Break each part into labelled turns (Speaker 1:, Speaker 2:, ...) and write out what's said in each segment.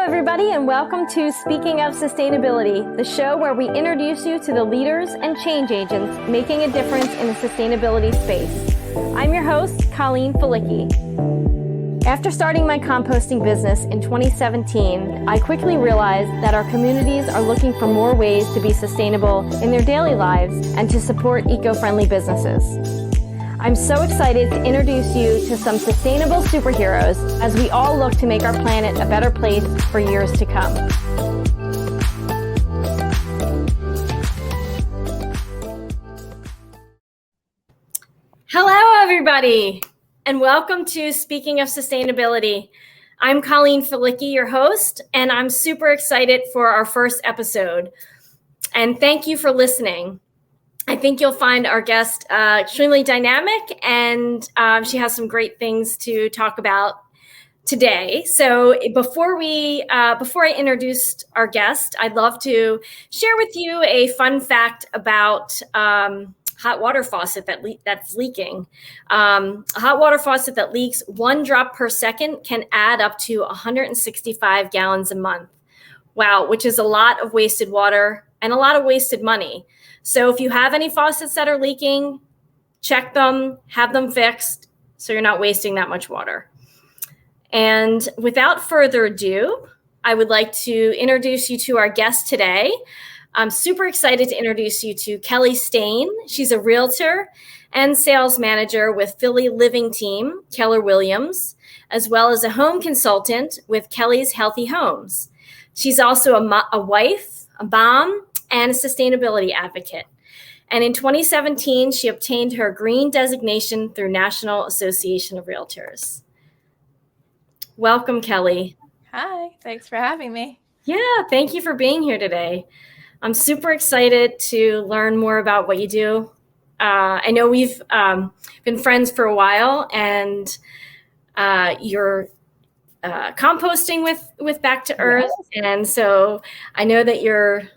Speaker 1: everybody, and welcome to Speaking of Sustainability, the show where we introduce you to the leaders and change agents making a difference in the sustainability space. I'm your host, Colleen Falicki. After starting my composting business in 2017, I quickly realized that our communities are looking for more ways to be sustainable in their daily lives and to support eco-friendly businesses. I'm so excited to introduce you to some sustainable superheroes as we all look to make our planet a better place for years to come. Hello, everybody, and welcome to Speaking of Sustainability. I'm Colleen Falicki, your host, and I'm super excited for our first episode. And thank you for listening. I think you'll find our guest extremely dynamic, and she has some great things to talk about today. So before I introduce our guest, I'd love to share with you a fun fact about hot water faucet that's leaking. A hot water faucet that leaks 1 drop per second can add up to 165 gallons a month. Wow, which is a lot of wasted water and a lot of wasted money. So if you have any faucets that are leaking, check them, have them fixed, so you're not wasting that much water. And without further ado, I would like to introduce you to our guest today. I'm super excited to introduce you to Kelly Steyn. She's a realtor and sales manager with Philly Living Team, Keller Williams, as well as a home consultant with Kelly's Healthy Homes. She's also a wife, a mom, and a sustainability advocate. And in 2017, she obtained her green designation through National Association of Realtors. Welcome, Kelly.
Speaker 2: Hi, thanks for having me.
Speaker 1: Yeah, thank you for being here today. I'm super excited to learn more about what you do. I know we've been friends for a while, and you're composting with Back to Earth. Yes. And so I know that you're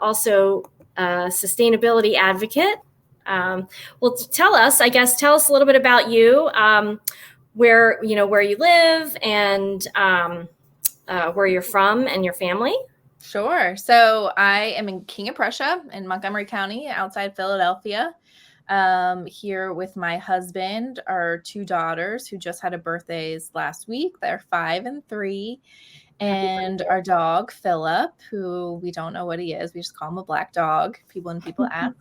Speaker 1: also a sustainability advocate. Well, tell us a little bit about you, where you live, and where you're from and your family.
Speaker 2: Sure. So I am in King of Prussia in Montgomery County, outside Philadelphia, here with my husband, our 2 daughters who just had birthdays last week. They're 5 and 3. And our dog, Philip, who we don't know what he is. We just call him a black dog. People ask.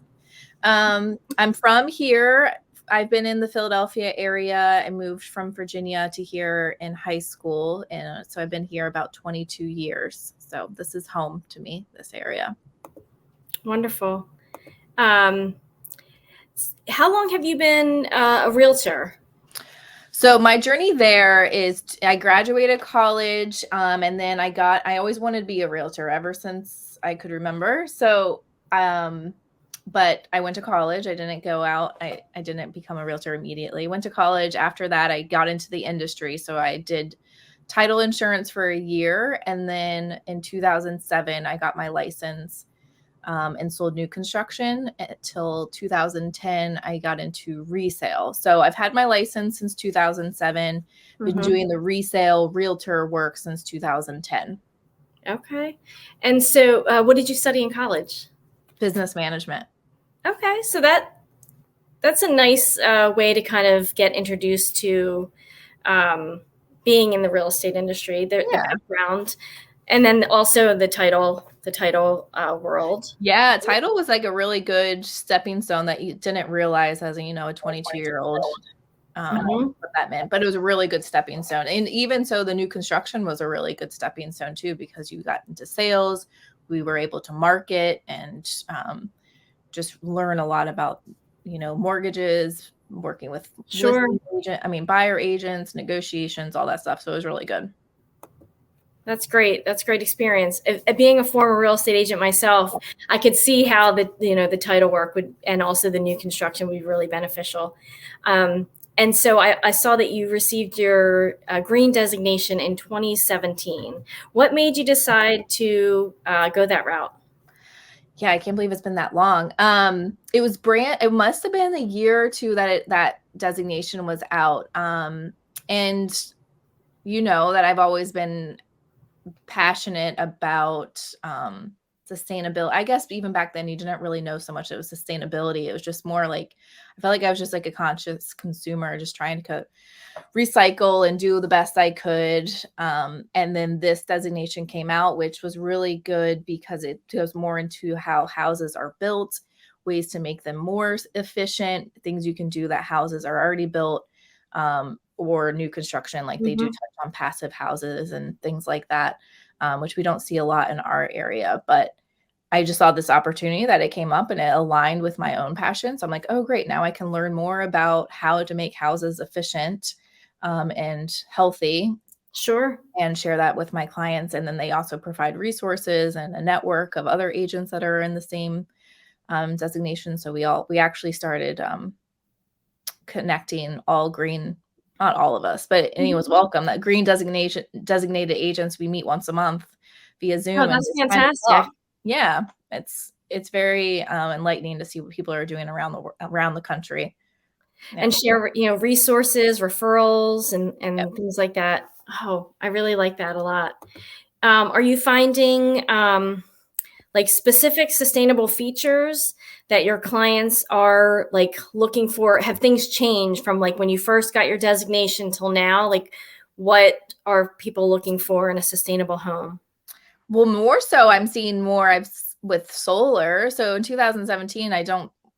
Speaker 2: I'm from here. I've been in the Philadelphia area. I moved from Virginia to here in high school. And so I've been here about 22 years. So this is home to me, this area.
Speaker 1: Wonderful. How long have you been a realtor?
Speaker 2: So my journey there is I graduated college, and then I always wanted to be a realtor ever since I could remember. So, but I went to college. I didn't go out. I didn't become a realtor immediately. Went to college. After that, I got into the industry. So I did title insurance for a year. And then in 2007, I got my license. And sold new construction until 2010. I got into resale. So I've had my license since 2007, been doing the resale realtor work since 2010.
Speaker 1: Okay. And so what did you study in college?
Speaker 2: Business management.
Speaker 1: Okay. So that's a nice way to kind of get introduced to being in the real estate industry, the background, and then also the title world.
Speaker 2: Yeah, title was like a really good stepping stone that you didn't realize as a 22-year-old what that meant, but it was a really good stepping stone. And even so, the new construction was a really good stepping stone too, because you got into sales. We were able to market and just learn a lot about mortgages, working with buyer agents, negotiations, all that stuff. So it was really good.
Speaker 1: That's great. That's great experience. Being a former real estate agent myself, I could see how the title work would, and also the new construction would be really beneficial. And so I saw that you received your green designation in 2017. What made you decide to go that route?
Speaker 2: Yeah, I can't believe it's been that long. It must have been a year or two that designation was out. And that I've always been passionate about sustainability. I guess even back then you didn't really know so much it was sustainability. It was just more like I felt like I was just like a conscious consumer, just trying to recycle and do the best I could. And then this designation came out, which was really good because it goes more into how houses are built, ways to make them more efficient, things you can do that houses are already built, or new construction, like they do touch on passive houses and things like that, which we don't see a lot in our area. But I just saw this opportunity that it came up and it aligned with my own passion. So I'm like, oh, great. Now I can learn more about how to make houses efficient and healthy.
Speaker 3: Sure.
Speaker 2: And share that with my clients. And then they also provide resources and a network of other agents that are in the same designation. So we actually started connecting all green, not all of us, but anyone's welcome. That green designated agents, we meet once a month via Zoom.
Speaker 3: Oh, that's fantastic.
Speaker 2: Yeah, it's very enlightening to see what people are doing around the country.
Speaker 3: Yeah. And share, resources, referrals, and things like that. Oh, I really like that a lot. Are you finding like specific sustainable features that your clients are like looking for? Have things changed from like when you first got your designation till now? Like, what are people looking for in a sustainable home?
Speaker 2: Well, more so I'm seeing more with solar. So in 2017,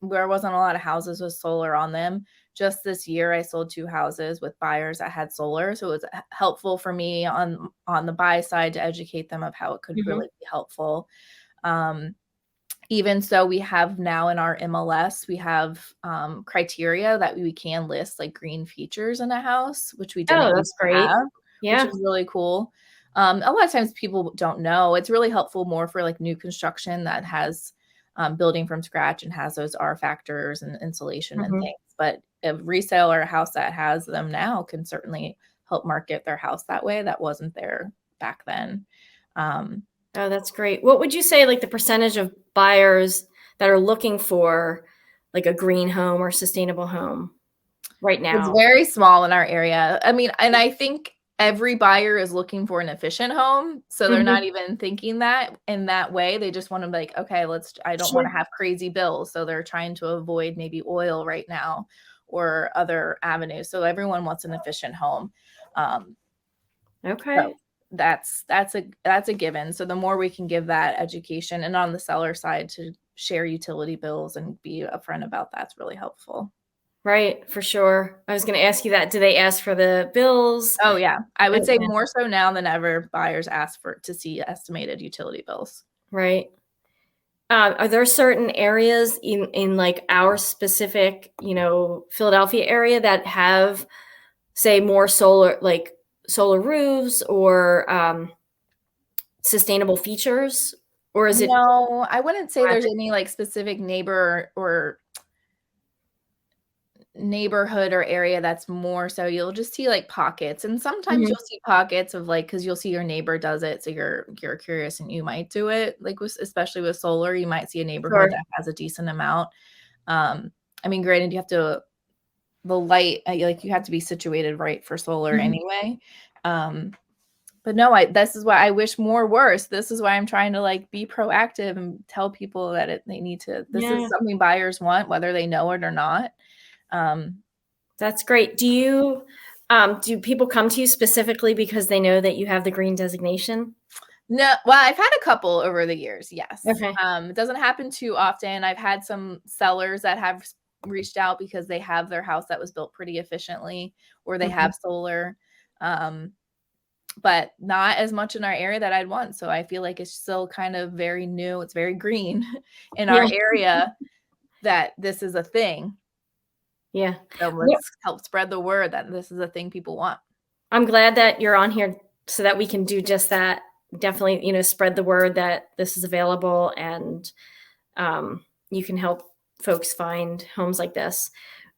Speaker 2: there wasn't a lot of houses with solar on them. Just this year, I sold 2 houses with buyers that had solar. So it was helpful for me on the buy side to educate them of how it could really be helpful. Even so, we have now in our MLS, we have criteria that we can list like green features in a house, which we didn't
Speaker 3: that's great.
Speaker 2: have,
Speaker 3: Yeah.
Speaker 2: which is really cool. A lot of times people don't know. It's really helpful more for like new construction that has building from scratch and has those R factors and insulation and things. But a resale or a house that has them now can certainly help market their house that way. That wasn't there back then.
Speaker 3: Oh, that's great. What would you say, like the percentage of buyers that are looking for like a green home or sustainable home right now?
Speaker 2: It's very small in our area. I mean, and I think every buyer is looking for an efficient home. So they're not even thinking that in that way. They just want to be like, okay, I don't want to have crazy bills. So they're trying to avoid maybe oil right now or other avenues. So everyone wants an efficient home.
Speaker 3: Okay.
Speaker 2: So that's a given. So the more we can give that education, and on the seller side to share utility bills and be upfront about that's really helpful.
Speaker 3: Right, for sure. I was going to ask you that. Do they ask for the bills?
Speaker 2: Oh yeah, I would say more so now than ever. Buyers ask to see estimated utility bills.
Speaker 3: Right. Are there certain areas in like our specific, Philadelphia area that have, say, more solar roofs or sustainable features, or is it?
Speaker 2: No, I wouldn't say there's any like specific neighborhood or area that's more so. You'll just see like pockets, and sometimes you'll see pockets of like, because you'll see your neighbor does it, so you're curious and you might do it. Like especially with solar, you might see a neighborhood that has a decent amount. I mean, granted, you have to the light, like you have to be situated right for solar anyway. But no, this is why I wish more were. This is why I'm trying to like be proactive and tell people that they need to. This is something buyers want, whether they know it or not.
Speaker 3: That's great. Do people come to you specifically because they know that you have the green designation?
Speaker 2: No, well, I've had a couple over the years. Yes.
Speaker 3: Okay.
Speaker 2: It doesn't happen too often. I've had some sellers that have reached out because they have their house that was built pretty efficiently, or they have solar, but not as much in our area that I'd want. So I feel like it's still kind of very new. It's very green in our area that this is a thing.
Speaker 3: Yeah.
Speaker 2: So let's help spread the word that this is a thing people want.
Speaker 3: I'm glad that you're on here so that we can do just that. Definitely, spread the word that this is available, and you can help folks find homes like this.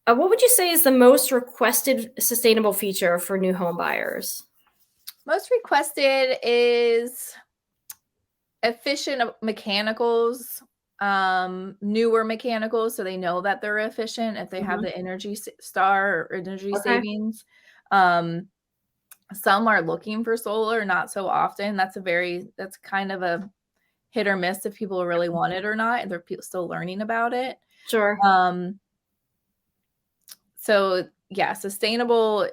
Speaker 3: What would you say is the most requested sustainable feature for new home buyers?
Speaker 2: Most requested is efficient mechanicals, newer mechanicals, so they know that they're efficient if they have the Energy Star or energy savings. Some are looking for solar, not so often. That's kind of a hit or miss if people really want it or not, and they're still learning about it.
Speaker 3: Sure.
Speaker 2: So yeah, sustainable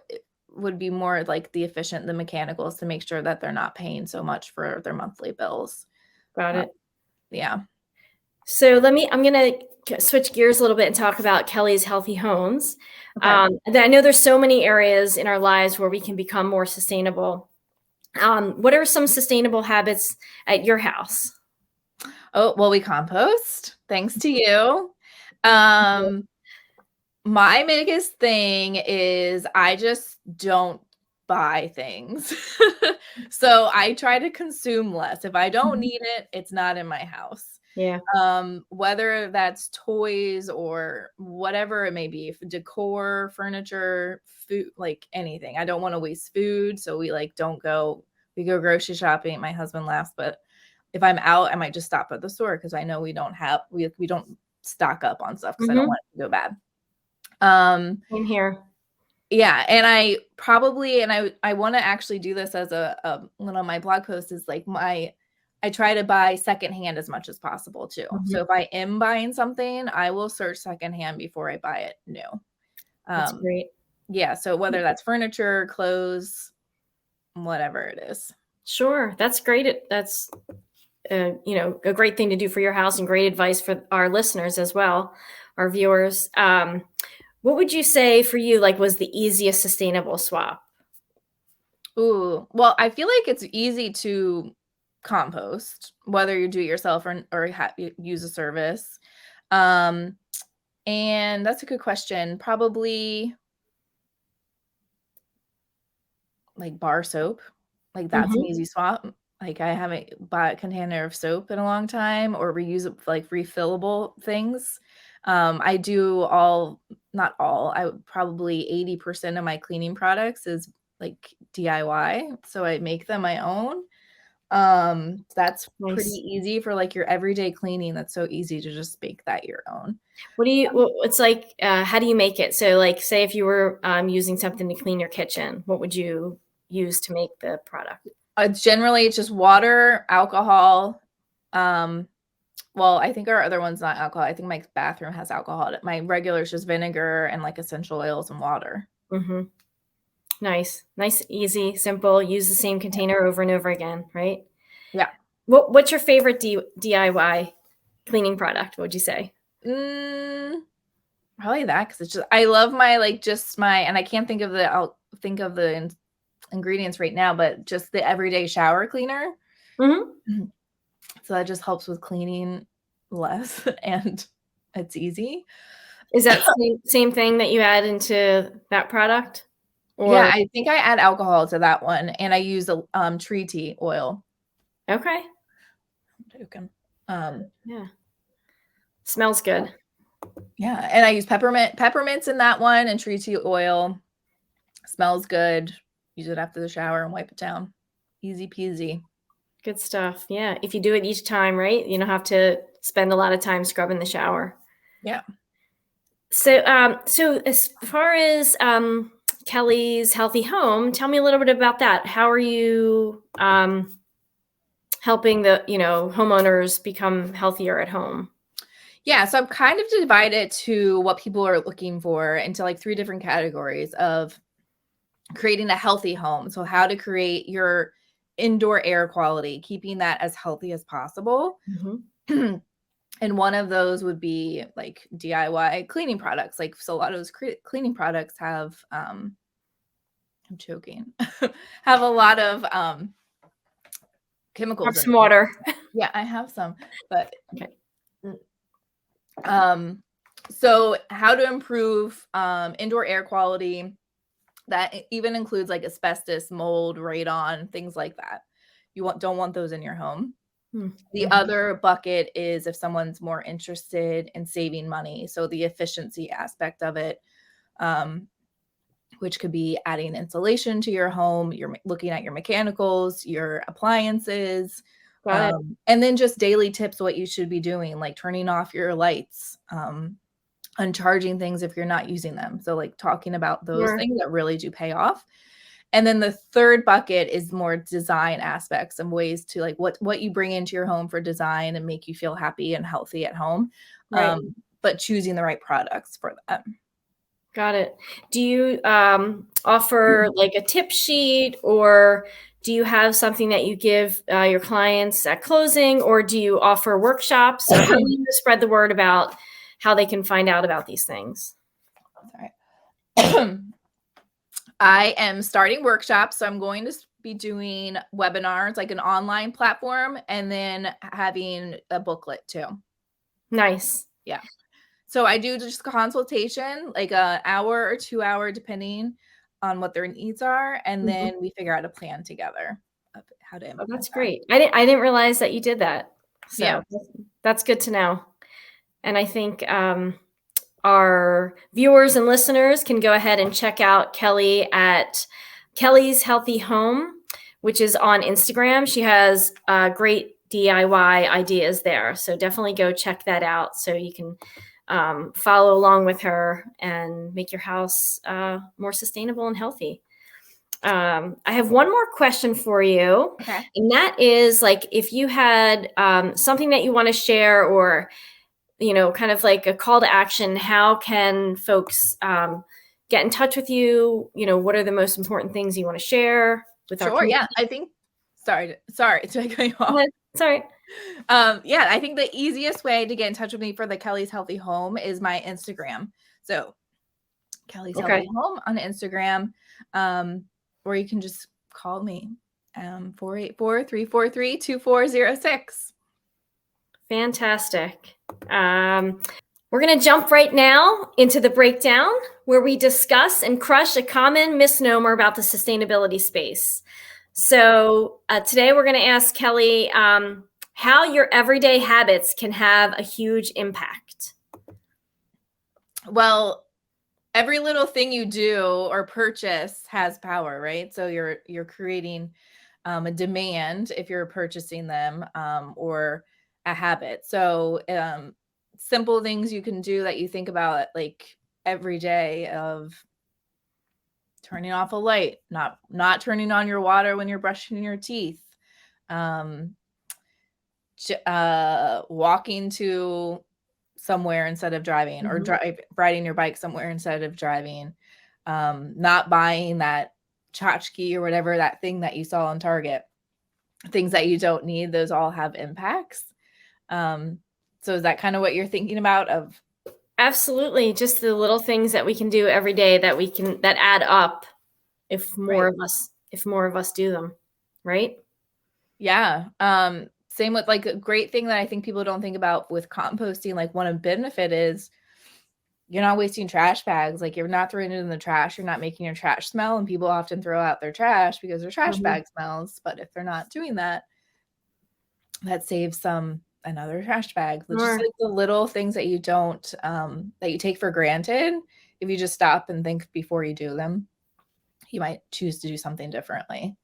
Speaker 2: would be more like the mechanicals, to make sure that they're not paying so much for their monthly bills.
Speaker 3: Got it.
Speaker 2: Yeah.
Speaker 3: So I'm going to switch gears a little bit and talk about Kelly's Healthy Homes.
Speaker 2: Okay.
Speaker 3: I know there's so many areas in our lives where we can become more sustainable. What are some sustainable habits at your house?
Speaker 2: Oh, well, we compost, thanks to you. My biggest thing is I just don't buy things. So I try to consume less. If I don't need it, it's not in my house.
Speaker 3: Yeah.
Speaker 2: Whether that's toys or whatever it may be, decor, furniture, food, like anything. I don't want to waste food. So we go grocery shopping. My husband laughs, but if I'm out, I might just stop at the store because I know we don't stock up on stuff because I don't want it to go bad.
Speaker 3: Same here.
Speaker 2: Yeah. And I want to actually do this as one of my blog posts is I try to buy secondhand as much as possible too. So if I am buying something, I will search secondhand before I buy it new.
Speaker 3: That's great.
Speaker 2: Yeah. So whether that's furniture, clothes, whatever it is.
Speaker 3: Sure. That's great. That's, a great thing to do for your house and great advice for our listeners as well, our viewers. What would you say for you, was the easiest sustainable swap?
Speaker 2: Ooh, well, I feel like it's easy to compost, whether you do it yourself or use a service. And that's a good question. Probably bar soap. That's an easy swap. I haven't bought a container of soap in a long time, or refillable things. I do not all, probably 80% of my cleaning products is DIY. So I make them my own. That's nice. Pretty easy for your everyday cleaning. That's so easy to just make that your own.
Speaker 3: How do you make it? So say if you were using something to clean your kitchen, what would you use to make the product?
Speaker 2: Generally it's just water, alcohol. Well, I think our other one's not alcohol. I think my bathroom has alcohol. My regular is just vinegar and essential oils and water.
Speaker 3: Nice, easy, simple. Use the same container over and over again, right?
Speaker 2: Yeah.
Speaker 3: What's your favorite DIY cleaning product? What would you say?
Speaker 2: Probably that, because it's just I love my and I can't think of the ingredients right now, but just the everyday shower cleaner. So that just helps with cleaning less and it's easy.
Speaker 3: Is that same thing that you add into that product?
Speaker 2: Yeah, I think I add alcohol to that one, and I use a tree tea oil.
Speaker 3: Okay. Yeah. Smells good.
Speaker 2: Yeah, and I use peppermints in that one, and tree tea oil. Smells good. Use it after the shower and wipe it down. Easy peasy.
Speaker 3: Good stuff. Yeah. If you do it each time, right? You don't have to spend a lot of time scrubbing the shower.
Speaker 2: Yeah.
Speaker 3: So as far as Kelly's Healthy Home, tell me a little bit about that. How are you helping the homeowners become healthier at home?
Speaker 2: Yeah, so I'm kind of divided to what people are looking for into 3 different categories of creating a healthy home. So how to create your indoor air quality, keeping that as healthy as possible. And one of those would be DIY cleaning products. So a lot of those cleaning products have, I'm choking, have a lot of chemicals.
Speaker 3: Have some water.
Speaker 2: Yeah, I have some, but okay. So how to improve indoor air quality. That even includes asbestos, mold, radon, things like that. You don't want those in your home. The other bucket is if someone's more interested in saving money. So the efficiency aspect of it, which could be adding insulation to your home. You're looking at your mechanicals, your appliances, and then just daily tips, what you should be doing, like turning off your lights, uncharging things if you're not using them. So talking about those things that really do pay off. And then the third bucket is more design aspects and ways to like what you bring into your home for design and make you feel happy and healthy at home.
Speaker 1: Right.
Speaker 2: But choosing the right products for them.
Speaker 1: Got it. Do you offer like a tip sheet, or do you have something that you give your clients at closing, or do you offer workshops? Or how do you spread the word about how they can find out about these things?
Speaker 2: Sorry. I am starting workshops, so I'm going to be doing webinars, like an online platform, and then having a booklet too.
Speaker 1: Nice.
Speaker 2: Yeah. So I do just consultation, like an hour or 2 hour, depending on what their needs are. And then we figure out a plan together of how to implement.
Speaker 1: That's great. I didn't realize that you did that. So
Speaker 2: yeah,
Speaker 1: that's good to know. And I think our viewers and listeners can go ahead and check out Kelly at Kelly's Healthy Home, which is on Instagram. She has great DIY ideas there. So definitely go check that out so you can follow along with her and make your house more sustainable and healthy. I have one more question for you.
Speaker 2: Okay.
Speaker 1: And that is like, if you had something that you want to share, or, you know, kind of like a call to action, how can folks get in touch with you? You know, what are the most important things you want to share with our community?
Speaker 2: Yeah, I think, sorry to cut you off.
Speaker 1: Sorry.
Speaker 2: Yeah, I think the easiest way to get in touch with me for the Kelly's Healthy Home is my Instagram. So Kelly's Healthy Home on Instagram, or you can just call me, 484-343-2406.
Speaker 1: Fantastic. We're going to jump right now into the breakdown where we discuss and crush a common misnomer about the sustainability space. So today we're going to ask Kelly how your everyday habits can have a huge impact.
Speaker 2: Well, every little thing you do or purchase has power, right? So you're creating a demand if you're purchasing them, or a habit. So simple things you can do that you think about like every day, of turning off a light, not turning on your water when you're brushing your teeth, walking to somewhere instead of driving, or riding your bike somewhere instead of driving, not buying that tchotchke or whatever, that thing that you saw on Target, things that you don't need. Those all have impacts. So is that kind of what you're thinking about? Of
Speaker 1: Absolutely. Just the little things that we can do every day that add up if more of us do them. Right.
Speaker 2: Yeah. Same with like a great thing that I think people don't think about with composting. Like one benefit is you're not wasting trash bags. Like you're not throwing it in the trash. You're not making your trash smell. And people often throw out their trash because their trash bag smells. But if they're not doing that, that saves another trash bag. Just like the little things that you don't, that you take for granted. If you just stop and think before you do them, you might choose to do something differently.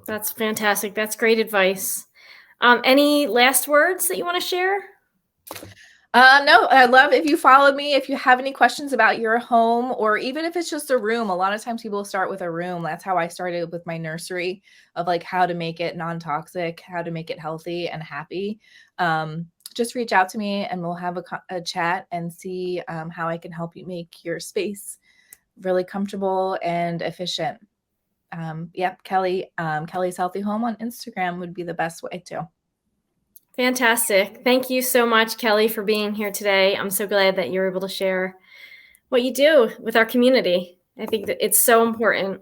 Speaker 1: That's fantastic. That's great advice. Any last words that you want to share?
Speaker 2: No, I love if you follow me. If you have any questions about your home, or even if it's just a room, a lot of times people start with a room. That's how I started with my nursery, of like how to make it non-toxic, how to make it healthy and happy. Just reach out to me and we'll have a chat and see how I can help you make your space really comfortable and efficient. Kelly's Healthy Home on Instagram would be the best way to.
Speaker 1: Fantastic. Thank you so much, Kelly, for being here today. I'm so glad that you're able to share what you do with our community. I think that it's so important.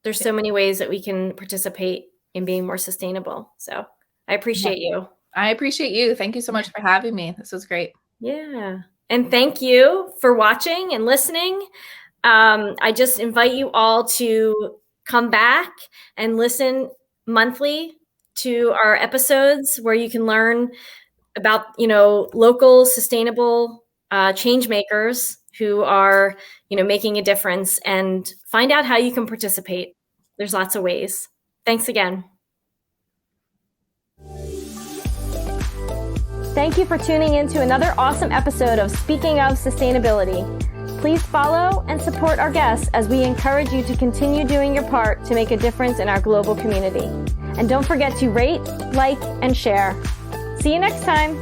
Speaker 1: There's so many ways that we can participate in being more sustainable. So I appreciate you.
Speaker 2: I appreciate you. Thank you so much for having me. This was great.
Speaker 1: Yeah. And thank you for watching and listening. I just invite you all to come back and listen monthly to our episodes where you can learn about, local sustainable change makers who are, making a difference, and find out how you can participate. There's lots of ways. Thanks again. Thank you for tuning in to another awesome episode of Speaking of Sustainability. Please follow and support our guests as we encourage you to continue doing your part to make a difference in our global community. And don't forget to rate, like, and share. See you next time.